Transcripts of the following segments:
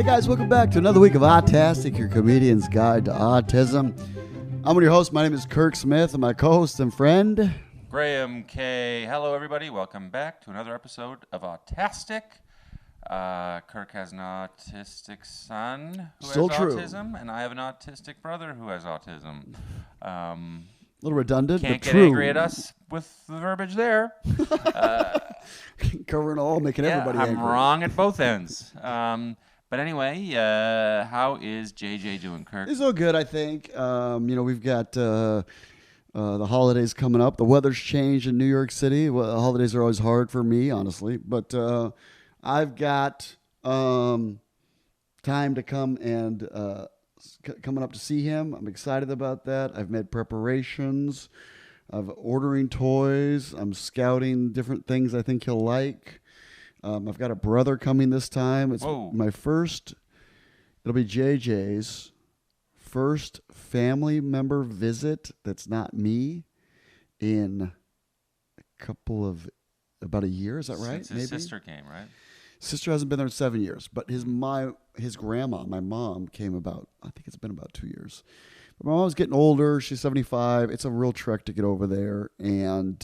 Hey guys, welcome back to another week of Autastic, your comedian's guide to autism. I'm one of your hosts. My name is Kirk Smith, and my co-host and friend, Graham K. Hello, everybody. Welcome back to another episode of Autastic. Kirk has an autistic son who Still has true. autism, and I have an autistic brother who has autism. a little redundant, Can't but get true. angry at us with the verbiage there. Covering all, making everybody I'm angry. wrong at both ends. But anyway, how is JJ doing, Kirk? It's all good, I think. We've got the holidays coming up. The weather's changed in New York City. Well, the holidays are always hard for me, honestly. But I've got time to come and coming up to see him. I'm excited about that. I've made preparations. I'm ordering toys. I'm scouting different things I think he'll like. I've got a brother coming this time. It's Whoa. It'll be JJ's first family member visit that's not me in about a year. Is that right? Since his sister came, right? Sister hasn't been there in 7 years, but his grandma, my mom, came I think it's been about 2 years. But my mom's getting older. She's 75. It's a real trek to get over there. And,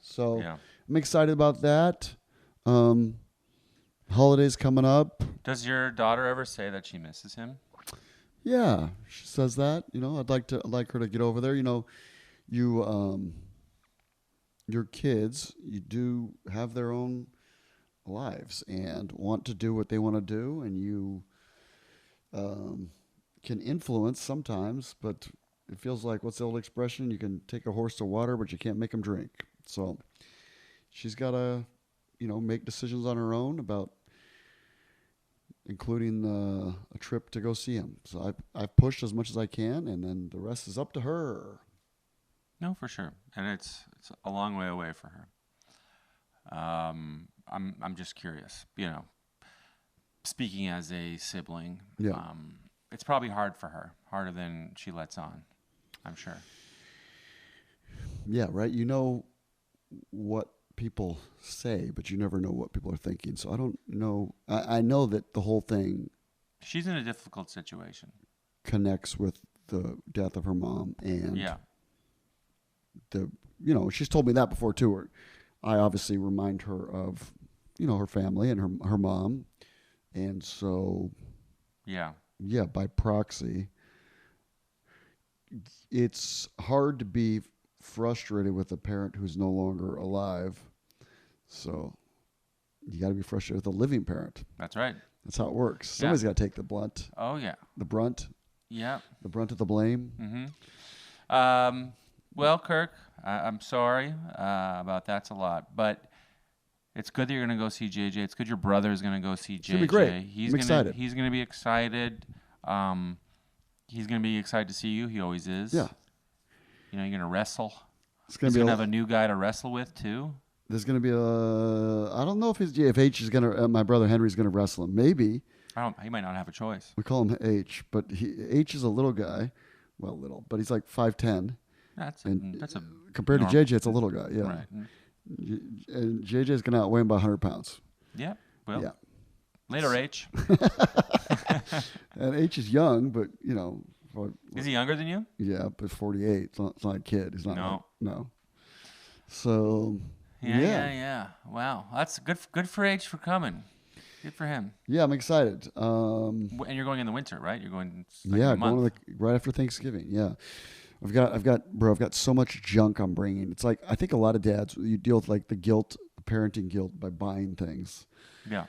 so I'm excited about that. Holidays coming up. Does your daughter ever say that she misses him? Yeah, she says that. I'd like her to get over there. Your kids, you do have their own lives and want to do what they want to do, and you can influence sometimes, but it feels like, what's the old expression? You can take a horse to water, but you can't make him drink. So she's got to, make decisions on her own about including a trip to go see him. So I've pushed as much as I can, and then the rest is up to her. No, for sure, and it's a long way away for her. I'm just curious, speaking as a sibling. Yeah. It's probably hard for her, harder than she lets on, I'm sure. Yeah, right. You know what people say, but you never know what people are thinking. So I don't know. I know that the whole thing She's in a difficult situation. connects with the death of her mom, and Yeah. she's told me that before too. I obviously remind her of, her family and her mom, and so Yeah. by proxy, it's hard to be frustrated with a parent who's no longer alive. So you got to be frustrated with a living parent. That's right. That's how it works. Somebody's got to take the blunt. Oh, yeah. The brunt. Yeah. The brunt of the blame. Mm-hmm. Well, Kirk, I'm sorry about that's a lot, but it's good that you're going to go see JJ. It's good your brother is going to go see JJ. It's going to be great. He's I'm excited. He's going to be excited. He's going to be excited to see you. He always is. Yeah. You're going to wrestle. It's going He's to going to have a new guy to wrestle with, too. There's going to be I don't know if H is going to, my brother Henry's going to wrestle him. Maybe. He might not have a choice. We call him H, but H is a little guy. Well, little, but he's like 5'10". That's a compared to JJ, it's a little guy. Yeah. Right. And JJ's going to outweigh him by 100 pounds. Yeah. Well, yeah. Later, H. And H is young, but, Is he younger than you? Yeah, but 48. It's not a kid. He's not. No. No. So, Yeah. Wow. That's good for H for coming. Good for him. Yeah, I'm excited. And you're going in the winter, right? You're going going right after Thanksgiving. Yeah. I've got so much junk I'm bringing. It's like, I think a lot of dads, you deal with like the parenting guilt by buying things. Yeah.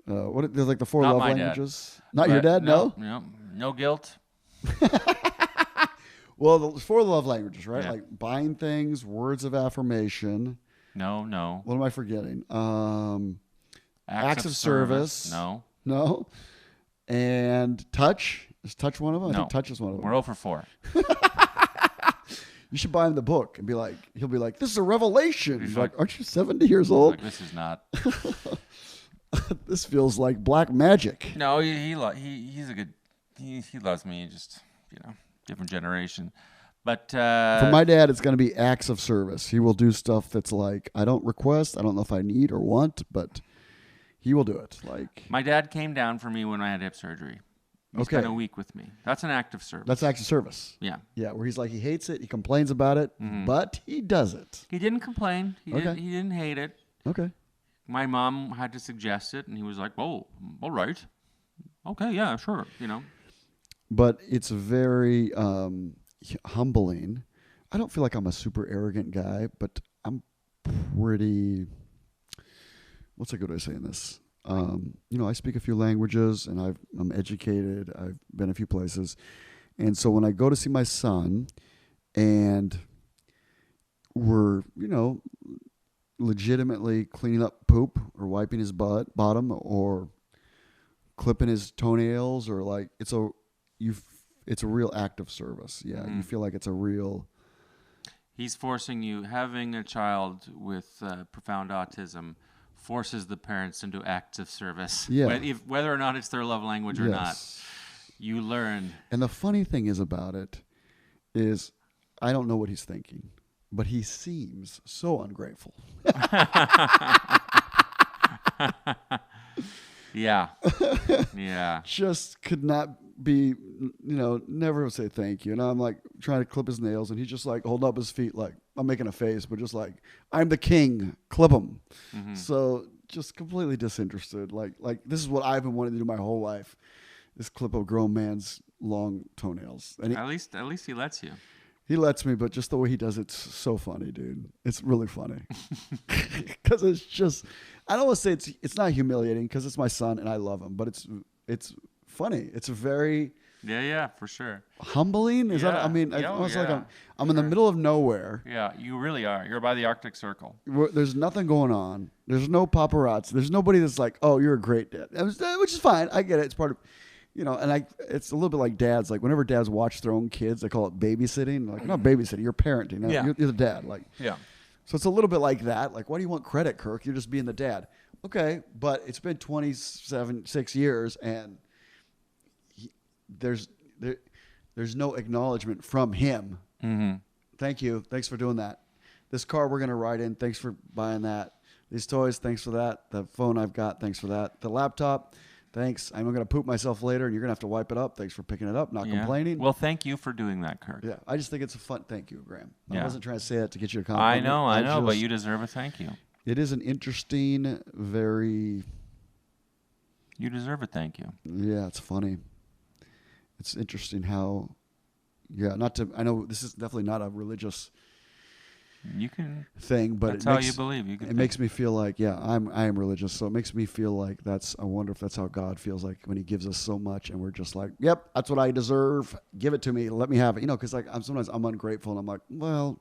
There's like the 4 Not love my languages. Dad. Not your dad? No. No guilt. Well, the 4 love languages, right? Yeah. Like buying things, words of affirmation. No. What am I forgetting? Acts of service. No. And touch. Is touch one of them? No. I think touch is one of them. We're 0 for 4. You should buy him the book and he'll be like, this is a revelation. He's like, aren't you 70 years old? Like, this is not. This feels like black magic. No, he's a good. He loves me. Just different generation. But for my dad, it's going to be acts of service. He will do stuff that's like, I don't request, I don't know if I need or want, but He will do it. Like, My dad came down for me when I had hip surgery. He spent a week with me. That's an act of service. that's active service. Yeah. Yeah, where he's like, he hates it, he complains about it, but he does it. He didn't complain. He Okay. didn't hate it. Okay. My mom had to suggest it, and he was like, "Oh, all right, okay, yeah, sure," But it's very humbling. I don't feel like I'm a super arrogant guy, but I'm pretty. What's a good way of saying this? I speak a few languages, and I'm educated. I've been a few places, and so when I go to see my son, and we're legitimately cleaning up poop or wiping his bottom or clipping his toenails or like it's a real act of service. Yeah, you feel like it's a real. He's forcing you. Having a child with profound autism forces the parents into acts of service. Yeah. Whether or not it's their love language or not, you learn. And the funny thing is about it is I don't know what he's thinking, but he seems so ungrateful. Yeah. Yeah. Just could not be, never would say thank you. And I'm like trying to clip his nails, and he's just like holding up his feet, like I'm making a face, but just like I'm the king, clip him. So just completely disinterested. Like this is what I've been wanting to do my whole life: is clip a grown man's long toenails. And at least he lets you. He lets me, but just the way he does it's so funny, dude. It's really funny because it's just. I don't want to say it's not humiliating because it's my son and I love him, but it's funny. It's very for sure. humbling. Is that? I mean, it's almost like I'm in the middle of nowhere. Yeah, you really are. You're by the Arctic Circle. There's nothing going on. There's no paparazzi. There's nobody that's like, oh, you're a great dad, which is fine. I get it. It's part of. And it's a little bit like dads. Like whenever dads watch their own kids, they call it babysitting. Like, not babysitting, you're parenting. You're the dad. Like, yeah. So it's a little bit like that. Like, why do you want credit, Kirk? You're just being the dad. Okay, but it's been 6 years, and there's no acknowledgement from him. Mm-hmm. Thank you. Thanks for doing that. This car we're gonna ride in. Thanks for buying that. These toys. Thanks for that. The phone I've got. Thanks for that. The laptop. Thanks. I'm going to poop myself later, and you're going to have to wipe it up. Thanks for picking it up, not complaining. Well, thank you for doing that, Kirk. Yeah, I just think it's a fun. Thank you, Graham. I Yeah. wasn't trying to say that to get you a compliment. I know, but you deserve a thank you. It is an interesting, very. You deserve a thank you. Yeah, it's funny. It's interesting how. Yeah, not to. I know this is definitely not a religious. You can thing, but that's how you believe. It makes me feel like I am religious, so it makes me feel like I wonder if that's how God feels like when He gives us so much, and we're just like, yep, that's what I deserve. Give it to me, let me have it. Because like sometimes I'm ungrateful, and I'm like, well,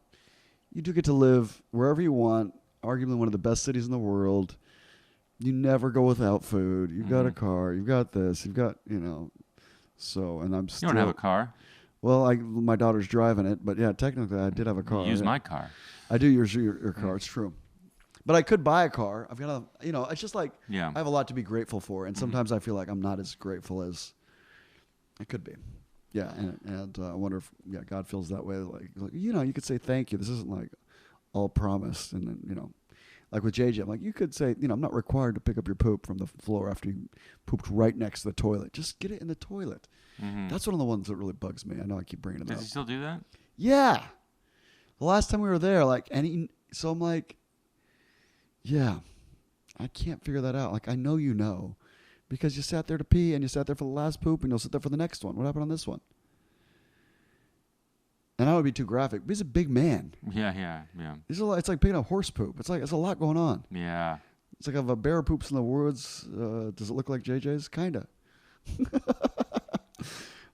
you do get to live wherever you want, arguably one of the best cities in the world. You never go without food. You've got a car. You've got this. You've got So and I'm still. You don't have a car. Well, my daughter's driving it, but yeah, technically I did have a car. You use my car. I do use your car. It's true, but I could buy a car. I've got it's just like I have a lot to be grateful for, and sometimes I feel like I'm not as grateful as I could be. Yeah, and I wonder if God feels that way. Like you could say thank you. This isn't like all promised, and then like with JJ, I'm like you could say I'm not required to pick up your poop from the floor after you pooped right next to the toilet. Just get it in the toilet. Mm-hmm. That's one of the ones that really bugs me. I know I keep bringing it up. Does he still do that? Yeah. The last time we were there, so I'm like, yeah, I can't figure that out. Like, I know, because you sat there to pee and you sat there for the last poop and you'll sit there for the next one. What happened on this one? And I would be too graphic, but he's a big man. Yeah. It's like picking up horse poop. It's a lot going on. Yeah. It's like if a bear poops in the woods, does it look like JJ's? Kinda.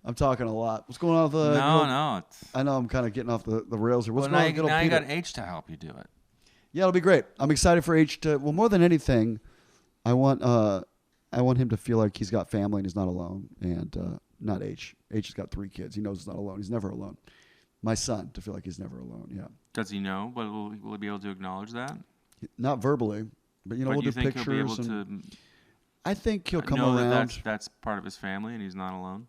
I'm talking a lot. What's going on with the... No. I know I'm kind of getting off the rails here. What's now going on with you Peter? got H to help you do it. Yeah, it'll be great. I'm excited for H to... Well, more than anything, I want him to feel like he's got family and he's not alone. And not H. H has got 3 kids. He knows he's not alone. He's never alone. My son to feel like he's never alone, yeah. Does he know? But will he be able to acknowledge that? Not verbally, but we'll do pictures. He'll be able to... I think he'll come know around. That's part of his family and he's not alone?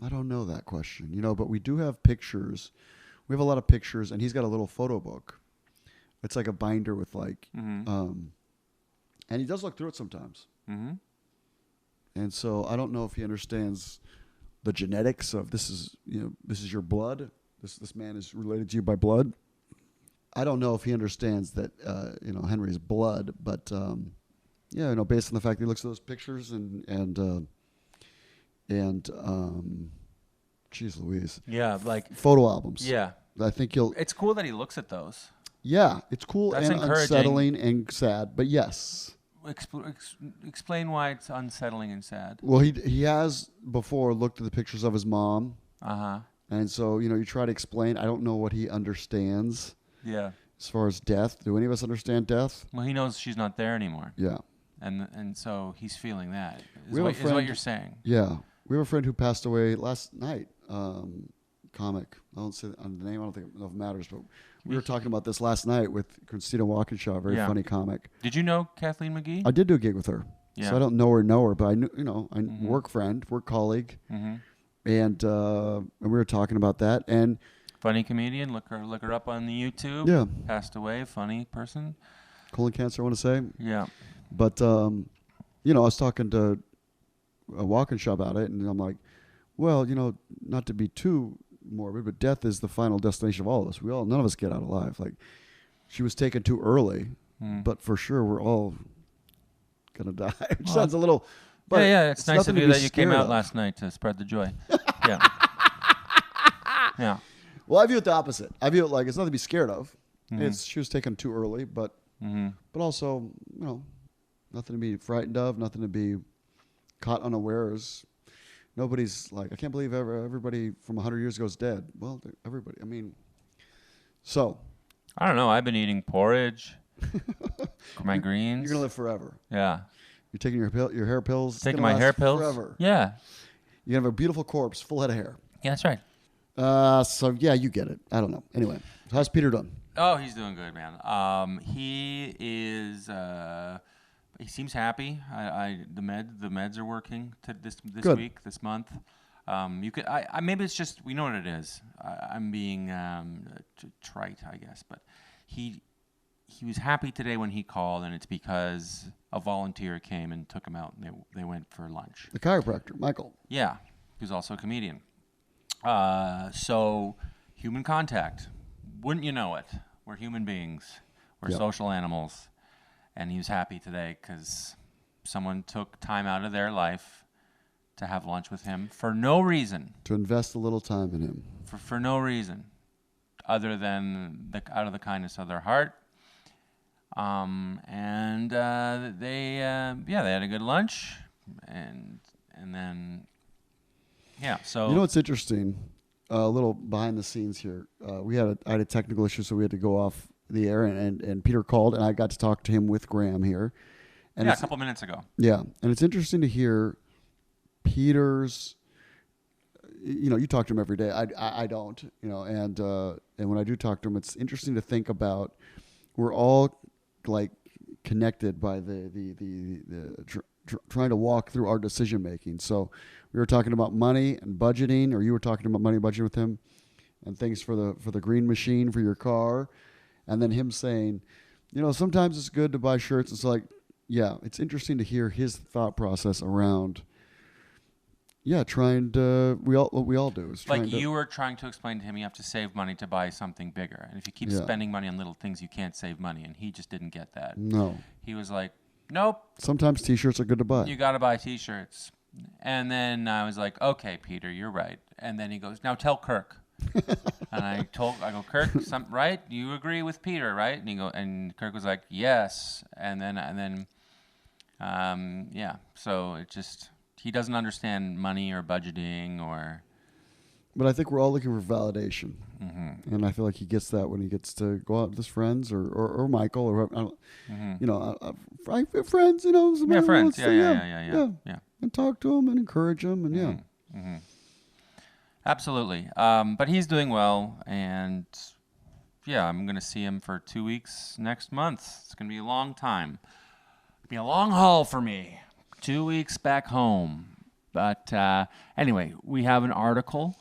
I don't know that question, but we do have pictures. We have a lot of pictures, and he's got a little photo book. It's like a binder with and And he does look through it sometimes. Mm-hmm. And so I don't know if he understands the genetics of this is your blood. This man is related to you by blood. I don't know if he understands that Henry's blood, but based on the fact that he looks at those pictures and geez Louise. Yeah, like photo albums. Yeah. I think you'll. It's cool that he looks at those. Yeah, it's cool That's and encouraging. unsettling and sad, but yes. Explain why it's unsettling and sad. Well, he has before looked at the pictures of his mom. Uh-huh. And so, you try to explain. I don't know what he understands. Yeah. As far as death. Do any of us understand death? Well, he knows she's not there anymore. Yeah. And so he's feeling that. Is We have a friend- what you're saying. Yeah. We have a friend who passed away last night. Comic. I don't say the name. I don't think it matters, but we were talking about this last night with Christina Walkinshaw, a very funny comic. Did you know Kathleen McGee? I did do a gig with her. Yeah. So I don't know her, but I knew, work friend, work colleague. Mm-hmm. And we were talking about that. And funny comedian. Look her up on the YouTube. Yeah. Passed away. Funny person. Colon cancer, I want to say. Yeah. But, I was talking to Walkinshaw about it, and I'm like, well, not to be too morbid, but death is the final destination of all of us. None of us get out alive. Like, she was taken too early, but for sure we're all going to die. Which sounds a little... But it's nice of you that you came out of. last night to spread the joy. Yeah. Yeah. Well, I view it the opposite. I view it like it's nothing to be scared of. Mm-hmm. She was taken too early, but also, nothing to be frightened of, nothing to be caught unawares. Nobody's like, I can't believe everybody from 100 years ago is dead. Well, everybody. I mean, so. I don't know. I've been eating porridge. My greens. You're going to live forever. Yeah. You're taking your hair pills. Taking my hair pills. Forever. Yeah. You're going to have a beautiful corpse, full head of hair. Yeah, that's right. So, yeah, you get it. I don't know. Anyway, how's Peter doing? Oh, he's doing good, man. He is. He seems happy. The meds are working this Good. week, this month. You could. Maybe it's just we know what it is. I'm being trite, I guess, but he was happy today when he called, and it's because a volunteer came and took him out, and they went for lunch. The chiropractor, Michael. Yeah, who's also a comedian. So human contact. Wouldn't you know it? We're human beings. We're social animals. And he was happy today because someone took time out of their life to have lunch with him for no reason. To invest a little time in him. For no reason other than out of the kindness of their heart. And they had a good lunch. And then, so. You know what's interesting? A little behind the scenes here. I had a technical issue, so we had to go off the air, and Peter called, and I got to talk to him with Graham here. And a couple minutes ago. Yeah, and it's interesting to hear Peter's. You talk to him every day. I don't. And when I do talk to him, it's interesting to think about. We're all like connected by the trying to walk through our decision making. So we were talking about money and budgeting, or you were talking about money and budgeting with him, and things for the green machine for your car. And then him saying, sometimes it's good to buy shirts. It's like, it's interesting to hear his thought process around, trying to, what we all do is trying like to. You were trying to explain to him you have to save money to buy something bigger. And if you keep spending money on little things, you can't save money. And he just didn't get that. No. He was like, nope. Sometimes T-shirts are good to buy. You got to buy T-shirts. And then I was like, okay, Peter, you're right. And then he goes, now tell Kirk. And I go, Kirk, right? You agree with Peter, right? And Kirk was like, yes. And then, So it just, he doesn't understand money or budgeting or. But I think we're all looking for validation, mm-hmm. and I feel like he gets that when he gets to go out with his friends or Michael or I don't, mm-hmm. Friends, friends, yeah, and talk to him and encourage him, and Mm-hmm. Absolutely. But he's doing well, and I'm going to see him for 2 weeks next month. It's going to be a long time. It'll be a long haul for me. 2 weeks back home. But anyway, we have an article.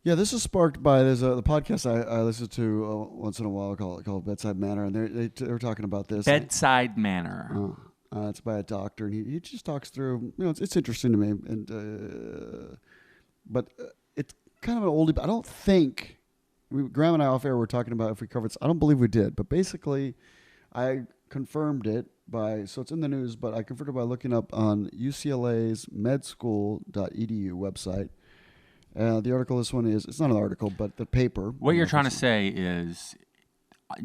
Yeah, this is sparked by the podcast I listen to once in a while called Bedside Manner, and they were talking about this. Bedside manner. It's by a doctor, and he just talks through. It's interesting to me, but it's kind of an oldie. But I don't think Graham and I off air were talking about if we covered. I don't believe we did, but basically, I confirmed it so it's in the news, but I confirmed it by looking up on UCLA's medschool.edu website. The article, it's not an article, but the paper. What you're trying to say is,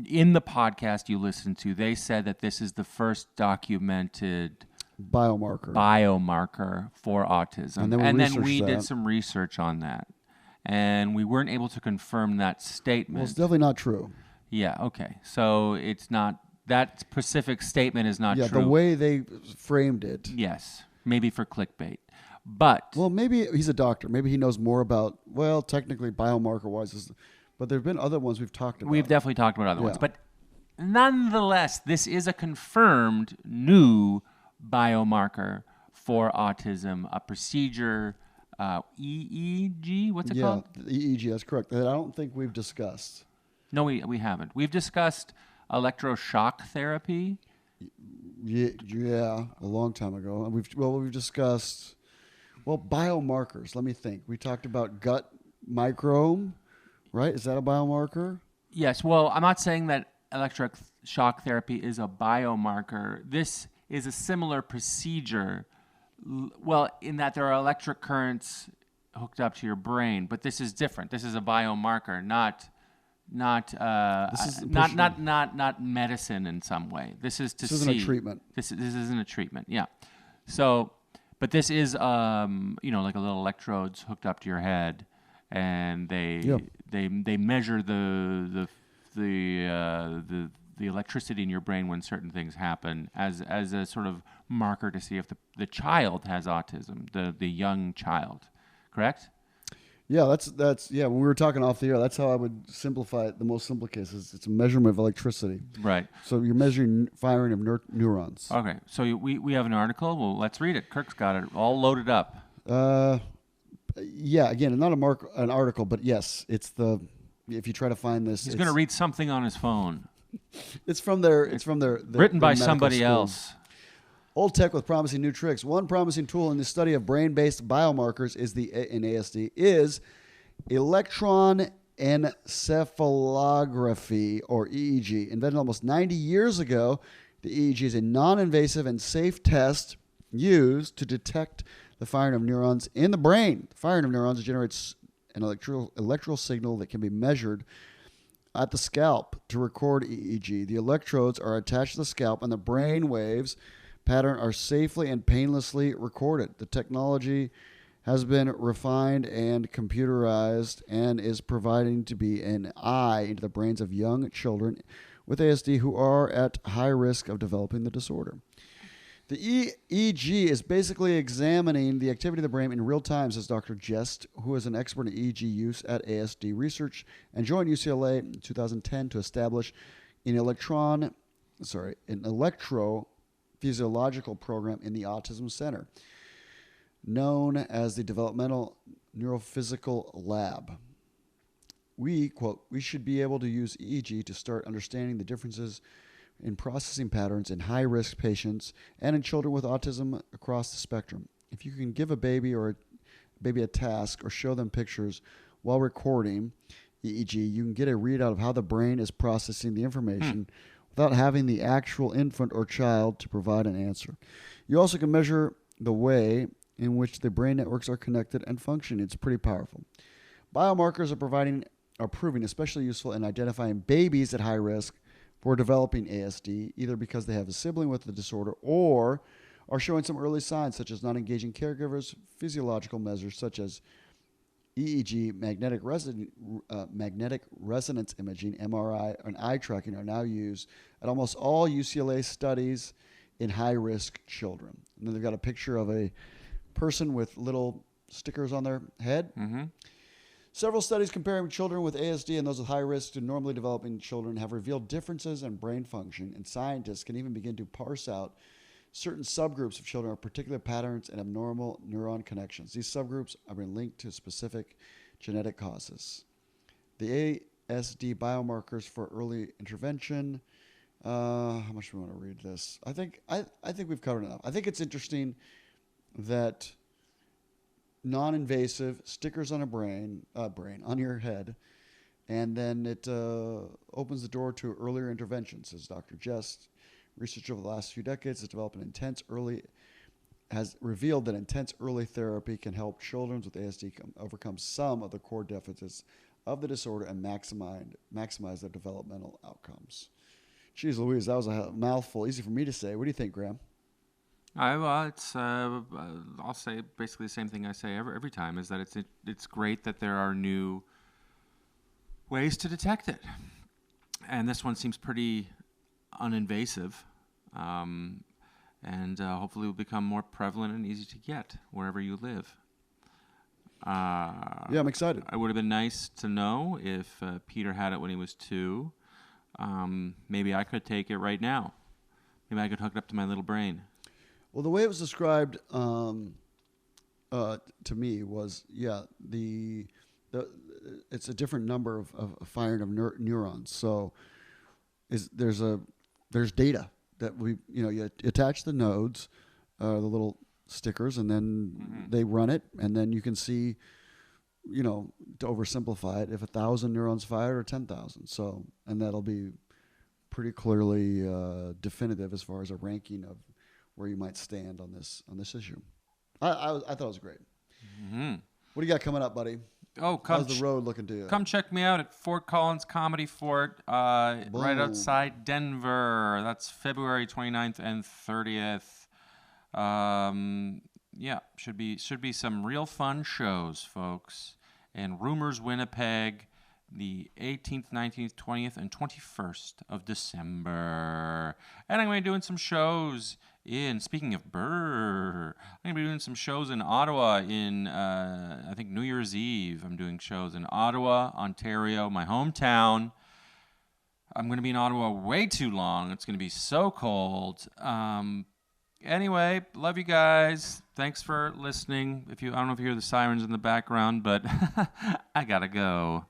in the podcast you listened to, they said that this is the first documented biomarker for autism. And then we did some research on that. And we weren't able to confirm that statement. Well, it's definitely not true. Yeah, okay. So it's not, that specific statement is not true. Yeah, the way they framed it. Yes, maybe for clickbait. But well, maybe he's a doctor. Maybe he knows more about, technically biomarker-wise. But there have been other ones we've talked about. We've definitely talked about other ones. But nonetheless, this is a confirmed new biomarker for autism, a procedure, EEG, what's it called? Yeah, EEG, that's correct. That I don't think we've discussed. No, we haven't. We've discussed electroshock therapy. Yeah, a long time ago. And we've discussed biomarkers. Let me think. We talked about gut microbe, right? Is that a biomarker? Yes. Well, I'm not saying that electroshock therapy is a biomarker. This is a similar procedure. Well, in that there are electric currents hooked up to your brain, but this is different. This is a biomarker, not medicine in some way. This isn't a treatment. This isn't a treatment. Yeah. So, but this is like a little electrodes hooked up to your head, and they measure the electricity in your brain when certain things happen as a sort of marker to see if the child has autism, the young child. Correct? Yeah, that's when we were talking off the air, that's how I would simplify it. The most simple case is it's a measurement of electricity. Right. So you're measuring firing of neurons. Okay. So we have an article. Well, let's read it. Kirk's got it all loaded up. Yeah, again, not an article, but yes, if you try to find this, he's going to read something on his phone. It's from their written by somebody school. else. Old tech with promising new tricks. One promising tool in the study of brain-based biomarkers in ASD is electron encephalography, or EEG. Invented almost 90 years ago, the EEG is a non-invasive and safe test used to detect the firing of neurons in the brain. The firing of neurons generates an electrical signal that can be measured at the scalp to record EEG. The electrodes are attached to the scalp, and the brain waves pattern are safely and painlessly recorded. The technology has been refined and computerized and is providing to be an eye into the brains of young children with ASD who are at high risk of developing the disorder. The EEG is basically examining the activity of the brain in real time, says Dr. Jest, who is an expert in EEG use at ASD research and joined UCLA in 2010 to establish an electrophysiological program in the Autism Center, known as the Developmental Neurophysical Lab. We should be able to use EEG to start understanding the differences in processing patterns in high-risk patients and in children with autism across the spectrum. If you can give a baby a task or show them pictures while recording EEG, you can get a readout of how the brain is processing the information without having the actual infant or child to provide an answer. You also can measure the way in which the brain networks are connected and functioning. It's pretty powerful. Biomarkers are proving especially useful in identifying babies at high risk for developing ASD, either because they have a sibling with the disorder or are showing some early signs such as not engaging caregivers. Physiological measures such as EEG, magnetic resonance imaging, MRI, and eye tracking are now used at almost all UCLA studies in high-risk children. And then they've got a picture of a person with little stickers on their head. Mm-hmm. Several studies comparing children with ASD and those with high risk to normally developing children have revealed differences in brain function, and scientists can even begin to parse out certain subgroups of children with particular patterns and abnormal neuron connections. These subgroups have been linked to specific genetic causes. The ASD biomarkers for early intervention. How much do we want to read this? I think we've covered enough. I think it's interesting that non-invasive stickers on a brain on your head, and then it opens the door to earlier interventions, says Dr. Jest. Research over the last few decades has revealed that intense early therapy can help children with ASD overcome some of the core deficits of the disorder and maximize their developmental outcomes. Jeez Louise, that was a mouthful. Easy for me to say. What do you think, Graham? I'll say basically the same thing I say every time, is that it's great that there are new ways to detect it. And this one seems pretty uninvasive, and hopefully will become more prevalent and easy to get wherever you live. Yeah, I'm excited. It would have been nice to know if Peter had it when he was 2. Maybe I could take it right now. Maybe I could hook it up to my little brain. Well, the way it was described to me was, it's a different number of firing of neurons. So there's data that you attach the nodes, the little stickers, and then they run it, and then you can see, to oversimplify it, if 1,000 neurons fired or 10,000. So, and that'll be pretty clearly definitive as far as a ranking of where you might stand on this issue. I thought it was great. Mm-hmm. What do you got coming up, buddy? Oh, how's the road looking to you? Come check me out at Fort Collins Comedy Fort, right outside Denver. That's February 29th and 30th. Should be some real fun shows, folks. And Rumors Winnipeg, the 18th, 19th, 20th, and 21st of December. And I'm going to be doing some shows speaking of I'm going to be doing some shows in Ottawa in, I think, New Year's Eve. I'm doing shows in Ottawa, Ontario, my hometown. I'm going to be in Ottawa way too long. It's going to be so cold. Anyway, love you guys. Thanks for listening. I don't know if you hear the sirens in the background, but I got to go.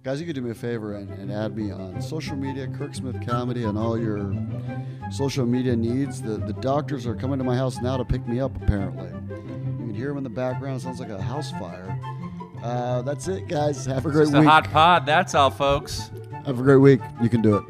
Guys, you could do me a favor and add me on social media, Kirk Smith Comedy, and all your social media needs. The doctors are coming to my house now to pick me up, apparently. You can hear them in the background. It sounds like a house fire. That's it, guys. Have a great week. It's a hot pod. That's all, folks. Have a great week. You can do it.